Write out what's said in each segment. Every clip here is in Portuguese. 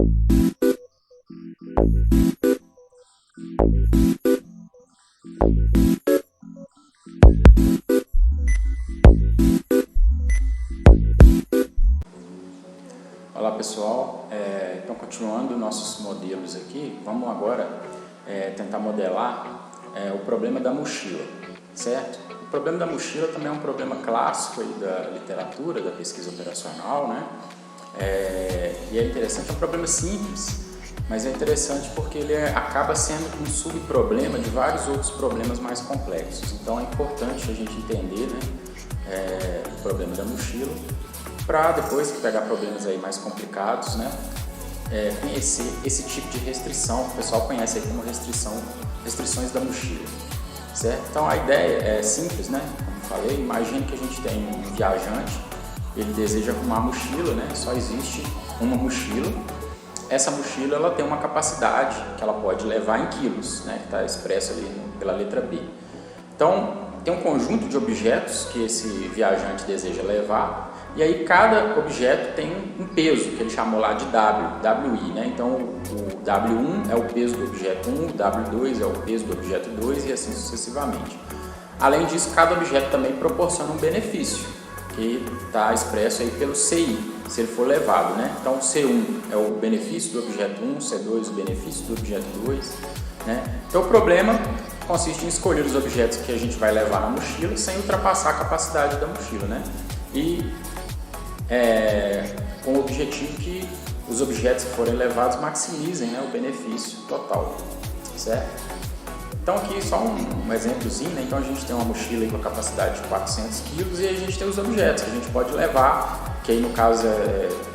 Olá pessoal, então continuando nossos modelos aqui, vamos agora tentar modelar o problema da mochila, certo? O problema da mochila também é um problema clássico aí da literatura, da pesquisa operacional, né? E é interessante, é um problema simples, mas é interessante porque ele acaba sendo um subproblema de vários outros problemas mais complexos. Então é importante a gente entender, né, o problema da mochila, para depois que pegar problemas aí mais complicados, né, conhecer esse tipo de restrição, que o pessoal conhece aí como restrições da mochila, certo? Então a ideia é simples, né, como falei, imagine que a gente tem um viajante, ele deseja arrumar a mochila, né, só existe uma mochila, essa mochila ela tem uma capacidade que ela pode levar em quilos, né, que está expresso ali pela letra B. Então tem um conjunto de objetos que esse viajante deseja levar, e aí cada objeto tem um peso, que ele chamou lá de WI, né? Então o W1 é o peso do objeto 1, o W2 é o peso do objeto 2 e assim sucessivamente. Além disso, cada objeto também proporciona um benefício, que está expresso aí pelo CI, se ele for levado, né? Então o C1 é o benefício do objeto 1, C2 o benefício do objeto 2, né? Então o problema consiste em escolher os objetos que a gente vai levar na mochila sem ultrapassar a capacidade da mochila, né? E com o objetivo que os objetos que forem levados maximizem, né, o benefício total, certo? Então aqui só um exemplozinho, né? Então a gente tem uma mochila aí com a capacidade de 400 kg e a gente tem os objetos que a gente pode levar, que aí no caso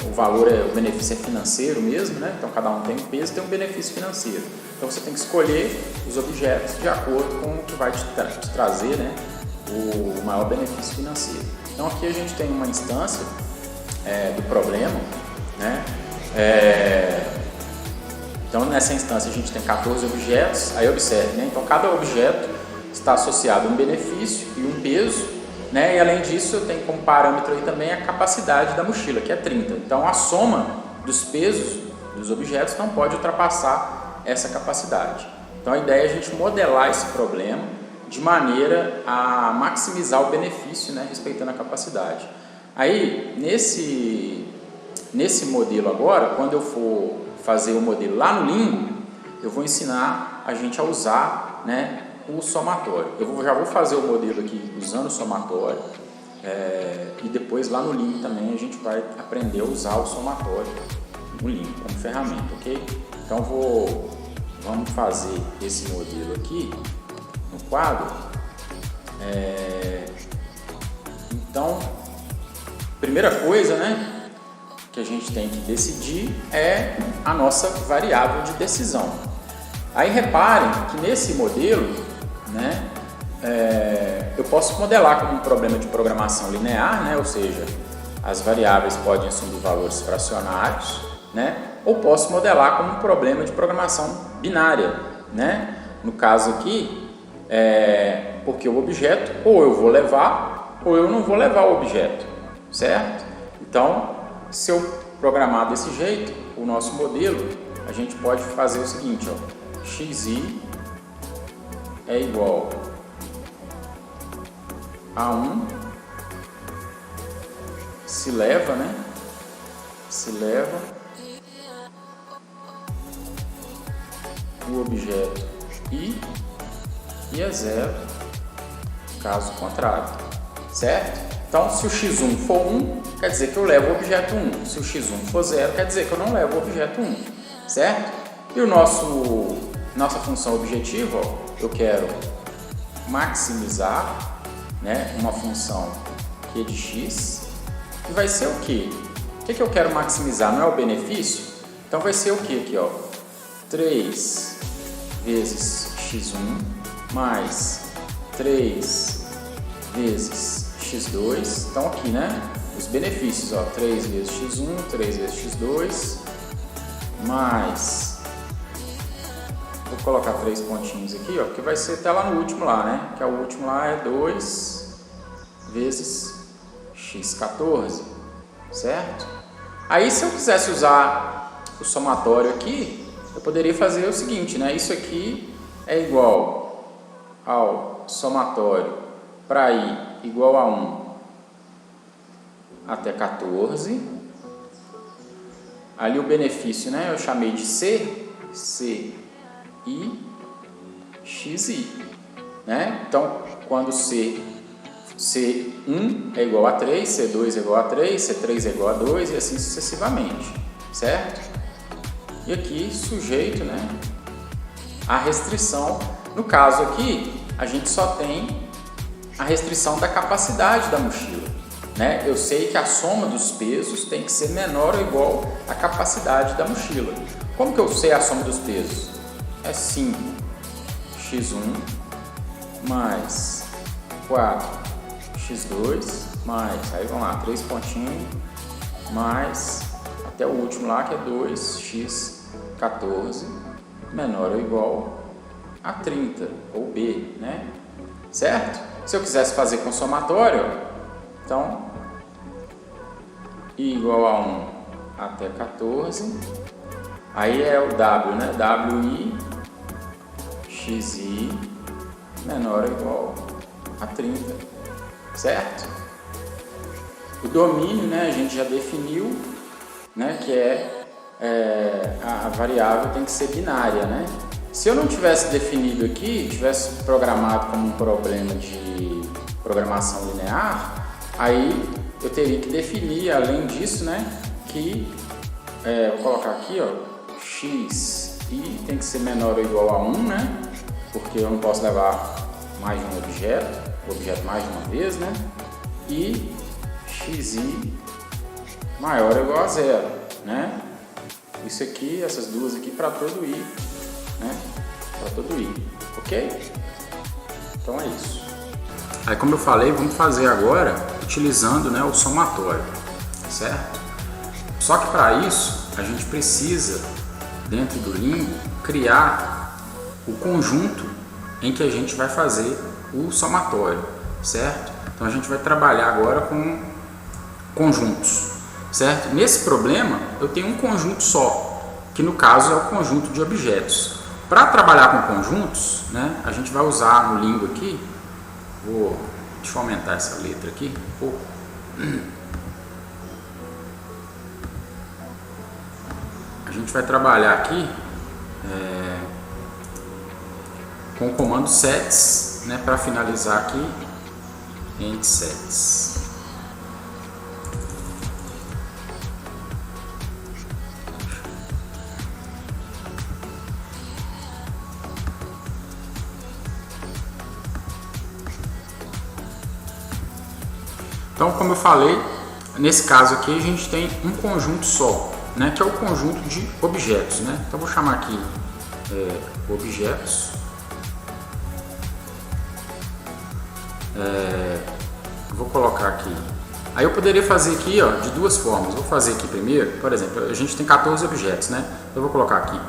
o valor, o benefício é financeiro mesmo, né? Então cada um tem um peso e tem um benefício financeiro. Então você tem que escolher os objetos de acordo com o que vai te trazer, né, o maior benefício financeiro. Então aqui a gente tem uma instância do problema, né? Então nessa instância a gente tem 14 objetos, aí observe, né? Então cada objeto está associado a um benefício e um peso, né? E além disso eu tenho como parâmetro aí também a capacidade da mochila, que é 30. Então a soma dos pesos dos objetos não pode ultrapassar essa capacidade. Então a ideia é a gente modelar esse problema de maneira a maximizar o benefício, né, respeitando a capacidade. Aí, nesse modelo agora, quando eu for fazer o modelo lá no Lingo, eu vou ensinar a gente a usar, né, o somatório. Já vou fazer o modelo aqui usando o somatório, e depois lá no Lingo também a gente vai aprender a usar o somatório no Lingo como ferramenta, ok? Então vamos fazer esse modelo aqui no quadro. Então, primeira coisa, né, que a gente tem que decidir é a nossa variável de decisão. Aí reparem que nesse modelo, né, eu posso modelar como um problema de programação linear, né, ou seja, as variáveis podem assumir valores fracionários, né, ou posso modelar como um problema de programação binária, né, no caso aqui, porque o objeto ou eu vou levar ou eu não vou levar o objeto, certo? Então, se eu programar desse jeito, o nosso modelo, a gente pode fazer o seguinte, ó, xi é igual a 1 se leva, né? Se leva o objeto i e é 0 caso contrário, certo? Então, se o x1 for 1, quer dizer que eu levo o objeto 1. Se o x1 for 0, quer dizer que eu não levo o objeto 1, certo? E nossa função objetiva, ó, eu quero maximizar, né, uma função q de x, e vai ser o quê? O que eu quero maximizar? Não é o benefício? Então vai ser o quê aqui, ó? 3 vezes x1 mais 3 vezes x2, então aqui, né, os benefícios, ó, 3 vezes x1, 3 vezes x2, mais, vou colocar 3 pontinhos aqui, ó, que vai ser até lá no último lá, né, que é o último lá é 2 vezes x14, certo? Aí se eu quisesse usar o somatório aqui, eu poderia fazer o seguinte, né? Isso aqui é igual ao somatório para i igual a 1 até 14. Ali o benefício, né? Eu chamei de C, I, XI, né? Então, quando C1 é igual a 3, C2 é igual a 3, C3 é igual a 2 e assim sucessivamente, certo? E aqui, sujeito, né, a restrição. No caso aqui, a gente só tem a restrição da capacidade da mochila, né? Eu sei que a soma dos pesos tem que ser menor ou igual à capacidade da mochila. Como que eu sei a soma dos pesos? É 5x1 mais 4x2 mais, aí vamos lá, 3 pontinhos, mais, até o último lá que é 2x14 menor ou igual a 30, ou B, né? Certo? Se eu quisesse fazer com somatório, então, I igual a 1 até 14, aí é o W, né? WI, XI menor ou igual a 30, certo? O domínio, né, a gente já definiu, né, que a variável tem que ser binária, né? Se eu não tivesse definido aqui, tivesse programado como um problema de programação linear, aí eu teria que definir, além disso, né, que, vou colocar aqui, ó, x i tem que ser menor ou igual a 1, né, porque eu não posso levar mais de um objeto, o objeto mais de uma vez, né, e xi maior ou igual a 0, né, isso aqui, essas duas aqui para todo i, né, para todo i, ok? Então é isso. Aí, como eu falei, vamos fazer agora utilizando, né, o somatório, certo? Só que para isso a gente precisa, dentro do Lingo, criar o conjunto em que a gente vai fazer o somatório, certo? Então a gente vai trabalhar agora com conjuntos, certo? Nesse problema eu tenho um conjunto só, que no caso é o conjunto de objetos. Para trabalhar com conjuntos, né, a gente vai usar no Lingo aqui, deixa eu aumentar essa letra aqui um pouco. A gente vai trabalhar aqui com o comando sets, né, para finalizar aqui end sets. Então, como eu falei, nesse caso aqui a gente tem um conjunto só, né, que é o conjunto de objetos, né? Então, vou chamar aqui objetos. Vou colocar aqui. Aí eu poderia fazer aqui, ó, de duas formas. Vou fazer aqui primeiro, por exemplo, a gente tem 14 objetos, né? Eu vou colocar aqui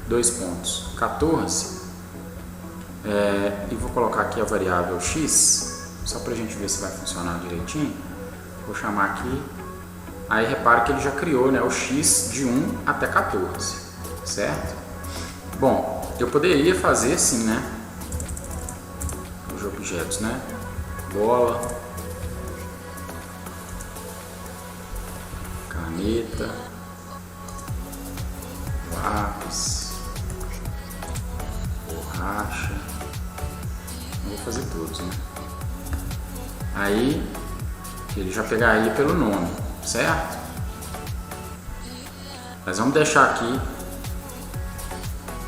2 pontos, 14, e vou colocar aqui a variável x. Só para a gente ver se vai funcionar direitinho. Vou chamar aqui. Aí repara que ele já criou, né, o x de 1 até 14, certo? Bom, eu poderia fazer assim, né? Os objetos, né? Bola, caneta, lápis, borracha. Não vou fazer todos, né? Aí ele já pegaria pelo nome, certo? Mas vamos deixar aqui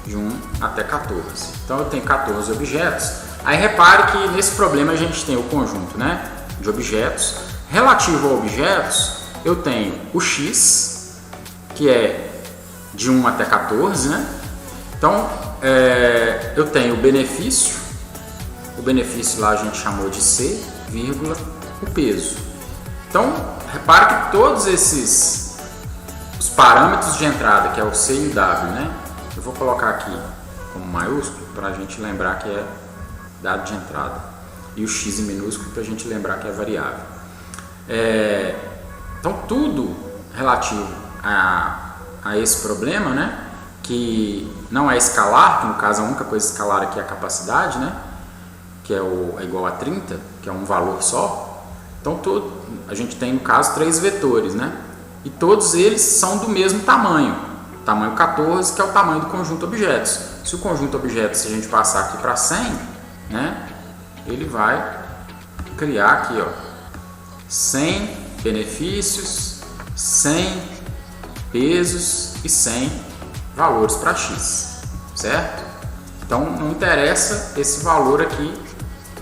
de 1 até 14. Então eu tenho 14 objetos. Aí repare que nesse problema a gente tem o conjunto, né, de objetos. Relativo a objetos, eu tenho o x, que é de 1 até 14, né? Então eu tenho o benefício lá a gente chamou de C, vírgula, o peso. Então, repare que todos os parâmetros de entrada, que é o C e o W, né? Eu vou colocar aqui como maiúsculo para a gente lembrar que é dado de entrada. E o X em minúsculo para a gente lembrar que é variável. Então, tudo relativo a a esse problema, né? Que não é escalar, que no caso a única coisa escalar aqui é a capacidade, né? Que é igual a 30, que é um valor só. Então a gente tem no caso 3 vetores, né? E todos eles são do mesmo tamanho, tamanho 14, que é o tamanho do conjunto objetos. Se o conjunto objetos, se a gente passar aqui para 100, né? Ele vai criar aqui, ó, 100 benefícios, 100 pesos e 100 valores para x, certo? Então não interessa esse valor aqui,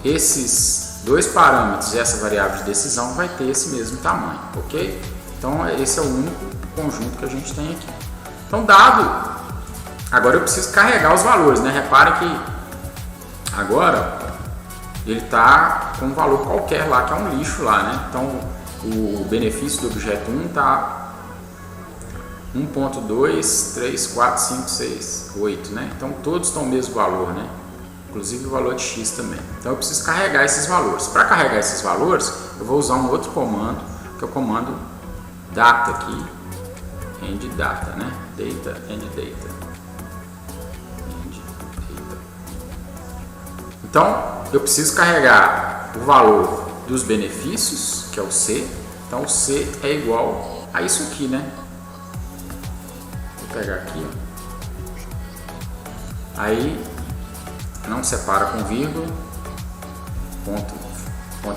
esses dois parâmetros e essa variável de decisão vai ter esse mesmo tamanho, ok? Então esse é o único conjunto que a gente tem aqui. Então dado, agora eu preciso carregar os valores, né? Repare que agora ele está com um valor qualquer lá, que é um lixo lá, né? Então o benefício do objeto 1 está 1.2, 3, 4, 5, 6, 8, né? Então todos estão o mesmo valor, né? Inclusive o valor de x também. Então eu preciso carregar esses valores. Para carregar esses valores, eu vou usar um outro comando, que é o comando data aqui, end data, né? Data, end data. End data. Então eu preciso carregar o valor dos benefícios, que é o C. Então o C é igual a isso aqui, né? Pegar aqui, ó. Aí não separa com vírgula, ponto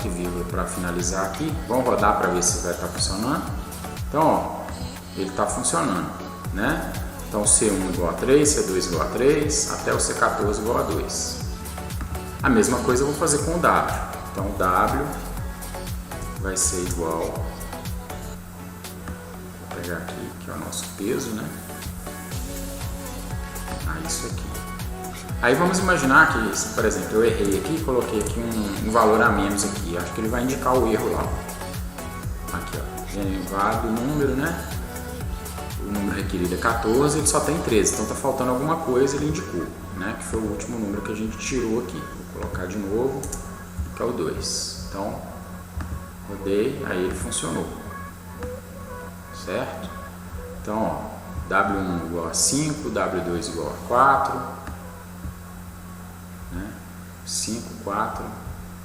e vírgula para finalizar aqui. Vamos rodar para ver se vai estar funcionando. Então, ó, ele está funcionando, né? Então C1 igual a 3, C2 igual a 3, até o C14 igual a 2. A mesma coisa eu vou fazer com o W. Então o W vai ser igual, vou pegar aqui, que é o nosso peso, né? Isso aqui. Aí vamos imaginar que, se, por exemplo, eu errei aqui e coloquei aqui um valor a menos aqui. Acho que ele vai indicar o erro lá. Aqui, ó. Derivado do número, né? O número requerido é 14, ele só tem 13. Então tá faltando alguma coisa, ele indicou, né? Que foi o último número que a gente tirou aqui. Vou colocar de novo, que é o 2. Então, rodei, aí ele funcionou. Certo? Então, ó. W1 igual a 5, W2 igual a 4, né? 5, 4,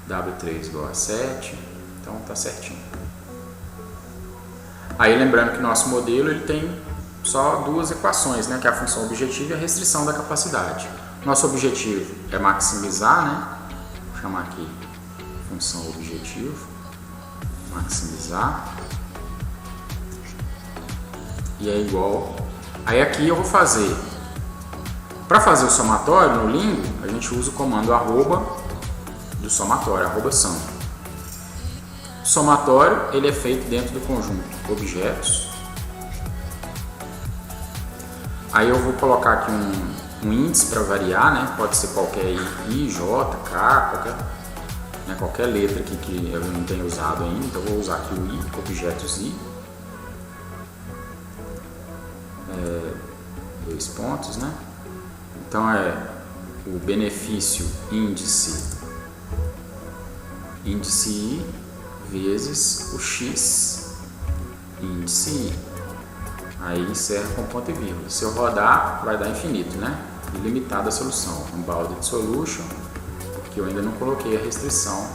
W3 igual a 7, então tá certinho. Aí lembrando que nosso modelo ele tem só duas equações, né? Que é a função objetivo e a restrição da capacidade. Nosso objetivo é maximizar, né? Vou chamar aqui função objetivo, maximizar, e é igual. Aí aqui eu vou fazer, para fazer o somatório no Lingo, a gente usa o comando arroba do somatório, arroba sum. O somatório ele é feito dentro do conjunto objetos. Aí eu vou colocar aqui um índice para variar, né? Pode ser qualquer I, J, K, qualquer letra aqui que eu não tenho usado ainda, então eu vou usar aqui o I, objetos I. Dois pontos, né? Então é o benefício índice I vezes o x índice I. Aí encerra com ponto e vírgula. Se eu rodar, vai dar infinito, né? Ilimitada a solução. Unbounded solution, porque eu ainda não coloquei a restrição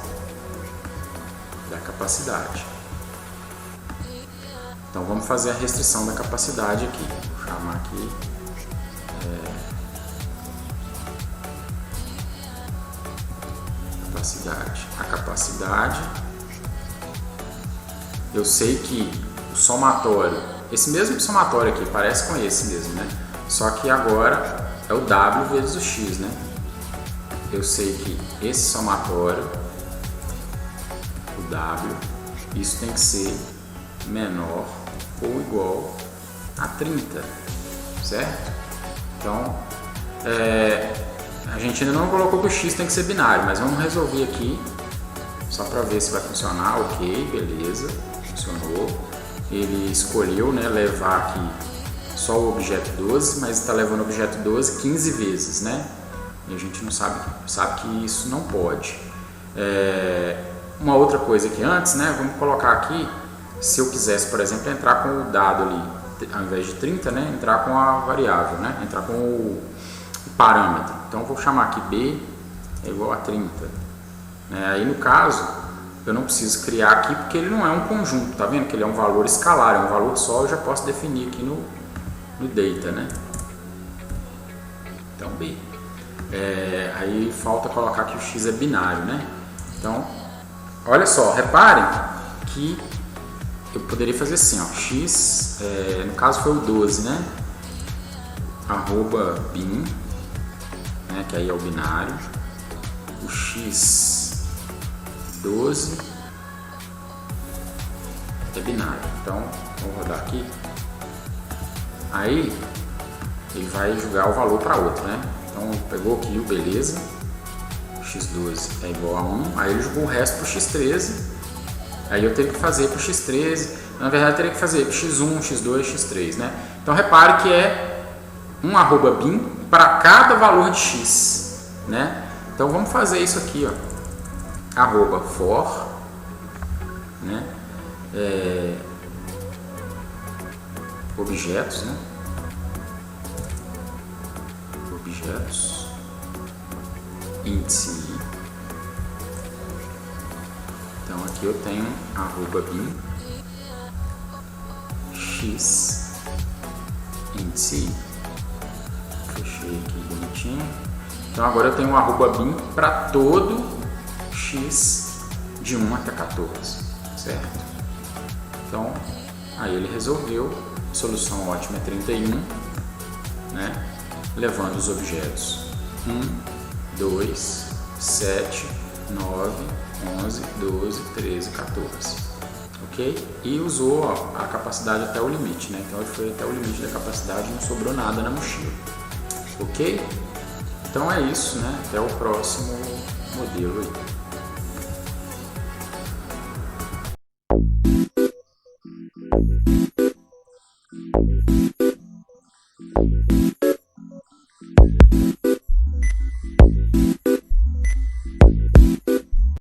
da capacidade. Então vamos fazer a restrição da capacidade aqui. Vou chamar aqui capacidade. A capacidade, eu sei que o somatório, esse mesmo somatório aqui parece com esse mesmo, né? Só que agora é o W vezes o X, né? Eu sei que esse somatório, o W, isso tem que ser menor ou igual a 30, certo? Então, a gente ainda não colocou que o x tem que ser binário, mas vamos resolver aqui só para ver se vai funcionar. Ok, beleza, funcionou. Ele escolheu, né, levar aqui só o objeto 12, mas está levando o objeto 12 15 vezes, né? E a gente não sabe que isso não pode. Uma outra coisa que antes, né, vamos colocar aqui, se eu quisesse, por exemplo, entrar com o dado ali ao invés de 30, né, entrar com a variável, né, entrar com o parâmetro. Então eu vou chamar aqui B é igual a 30. Aí no caso, eu não preciso criar aqui porque ele não é um conjunto, tá vendo que ele é um valor escalar, é um valor só, eu já posso definir aqui no data, né? Então B. Aí falta colocar que o x é binário, né? Então, olha só, reparem que eu poderia fazer assim, ó, x, no caso foi o 12, né? Arroba bin, né? Que aí é o binário, o x 12 é binário. Então, vou rodar aqui. Aí, ele vai jogar o valor para outro, né? Então, pegou aqui o beleza, x12 é igual a 1, aí ele jogou o resto para o x13, aí eu teria que fazer para o x13, na verdade eu teria que fazer para x1, x2, x3, né? Então, repare que é um arroba bin para cada valor de x, né? Então, vamos fazer isso aqui, ó, arroba for, né? Objetos, né? Objetos, índice i. Então aqui eu tenho arroba bin x índice i. Fechei aqui bonitinho. Então agora eu tenho um arroba bin para todo x de 1 até 14, certo? Então aí ele resolveu. Solução ótima é 31, né? Levando os objetos 1, 2, 7, 9, 11, 12, 13, 14, ok? E usou, ó, a capacidade até o limite, né? Então ele foi até o limite da capacidade e não sobrou nada na mochila, ok? Então é isso, né? Até o próximo modelo aí.